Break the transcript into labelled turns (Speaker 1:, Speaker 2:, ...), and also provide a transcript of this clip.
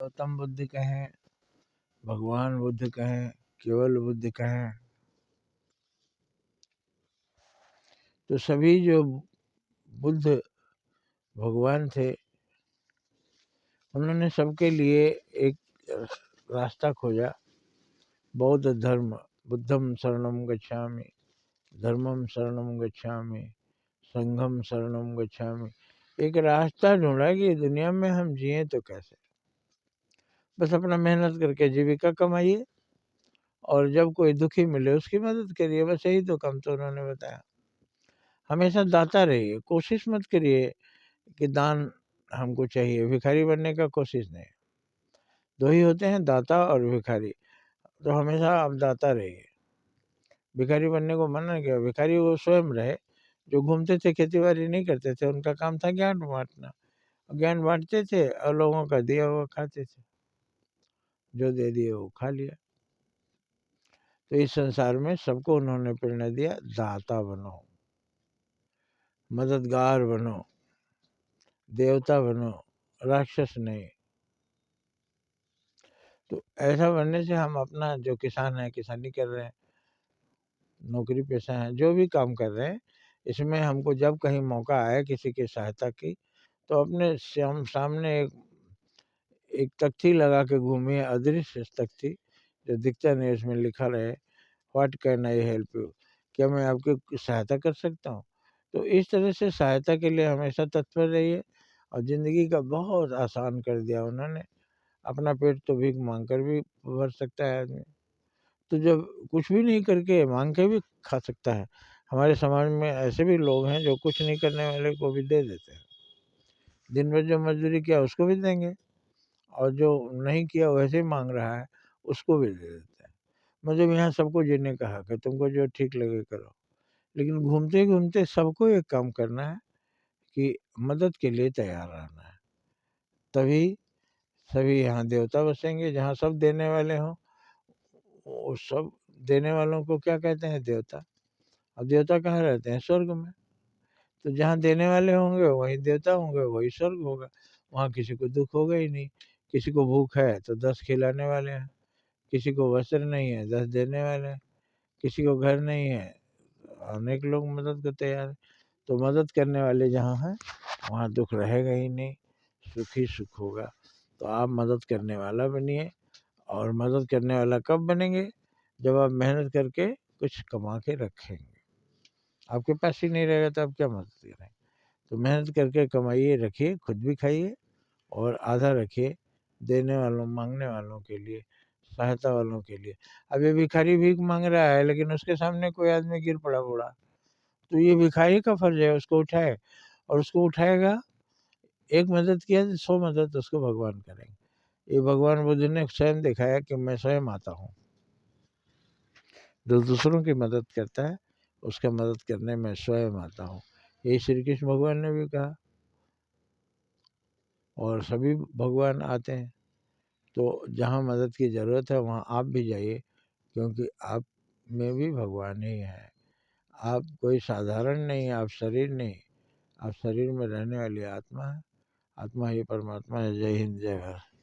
Speaker 1: गौतम बुद्ध कहें, भगवान बुद्ध कहें, केवल बुद्ध कहें, तो सभी जो बुद्ध भगवान थे उन्होंने सबके लिए एक रास्ता खोजा। बौद्ध धर्म, बुद्धम शरणम गच्छामि, धर्मम शरणम गच्छामि, संघम शरणम गच्छामि। एक रास्ता ढूंढा कि दुनिया में हम जिए तो कैसे। बस अपना मेहनत करके जीविका कमाइए और जब कोई दुखी मिले उसकी मदद करिए, बस यही तो काम तो उन्होंने बताया। हमेशा दाता रहिए, कोशिश मत करिए कि दान हमको चाहिए, भिखारी बनने का कोशिश नहीं। दो ही होते हैं, दाता और भिखारी, तो हमेशा आप दाता रहिए। भिखारी बनने को मना किया, भिखारी वो स्वयं रहे जो घूमते थे, खेती बाड़ी नहीं करते थे, उनका काम था ज्ञान बांटना। ज्ञान बांटते थे और लोगों का दिया हुआ खाते थे, जो दे दिए वो खा लिया। तो इस संसार में सबको उन्होंने प्रेरणा दिया, दाता बनो, मददगार बनो, देवता बनो, राक्षस नहीं। तो ऐसा बनने से हम अपना जो किसान है, किसानी कर रहे हैं, नौकरी पेशा है, जो भी काम कर रहे हैं, इसमें हमको जब कहीं मौका आए किसी की सहायता की, तो अपने सामने एक तख्ती लगा के घूमिए, अदृश्य तख्ती जो दिखता नहीं, उसमें लिखा रहे what can I help you, क्या मैं आपकी सहायता कर सकता हूँ। तो इस तरह से सहायता के लिए हमेशा तत्पर रहिए। और ज़िंदगी का बहुत आसान कर दिया उन्होंने। अपना पेट तो भीख मांग कर भी भर सकता है आदमी, तो जब कुछ भी नहीं करके मांग के भी खा सकता है। हमारे समाज में ऐसे भी लोग हैं जो कुछ नहीं करने वाले को भी दे देते हैं, दिन भर जो मजदूरी किया उसको भी देंगे, और जो नहीं किया वैसे ही मांग रहा है उसको भी दे देते हैं। मतलब यहाँ सबको जीने का हक है, तुमको जो ठीक लगे करो। लेकिन घूमते घूमते सबको एक काम करना है कि मदद के लिए तैयार रहना है, तभी सभी यहाँ देवता बसेंगे। जहाँ सब देने वाले हों, वो सब देने वालों को क्या कहते हैं, देवता। और देवता कहाँ रहते हैं, स्वर्ग में। तो जहाँ देने वाले होंगे वहीं देवता होंगे, वही स्वर्ग होगा। वहाँ किसी को दुख होगा ही नहीं। किसी को भूख है तो 10 खिलाने वाले हैं, किसी को वस्त्र नहीं है 10 देने वाले हैं, किसी को घर नहीं है, अनेक लोग मदद को तैयार हैं। तो मदद करने वाले जहाँ हैं वहाँ दुख रहेगा ही नहीं, सुख ही सुख होगा। तो आप मदद करने वाला बनिए। और मदद करने वाला कब बनेंगे, जब आप मेहनत करके कुछ कमा के रखेंगे। आपके पास ही नहीं रहेगा तो आप क्या मदद करेंगे। तो मेहनत करके कमाइए, रखिए, खुद भी खाइए और आधा रखिए देने वालों, मांगने वालों के लिए, सहायता वालों के लिए। अब ये भिखारी भीख मांग रहा है लेकिन उसके सामने कोई आदमी गिर पड़ा बूढ़ा, तो ये भिखारी का फर्ज है उसको उठाए, और उसको उठाएगा। एक मदद किया तो 100 मदद उसको भगवान करेंगे। ये भगवान बुद्ध ने स्वयं दिखाया कि मैं स्वयं आता हूँ। जो दूसरों की मदद करता है उसका मदद करने में स्वयं आता हूँ, यही श्री कृष्ण भगवान ने भी कहा। और सभी भगवान आते हैं। तो जहाँ मदद की ज़रूरत है वहाँ आप भी जाइए, क्योंकि आप में भी भगवान ही है। आप कोई साधारण नहीं, आप शरीर नहीं, आप शरीर में रहने वाली आत्मा है। आत्मा ही परमात्मा है। जय हिंद, जय भारत।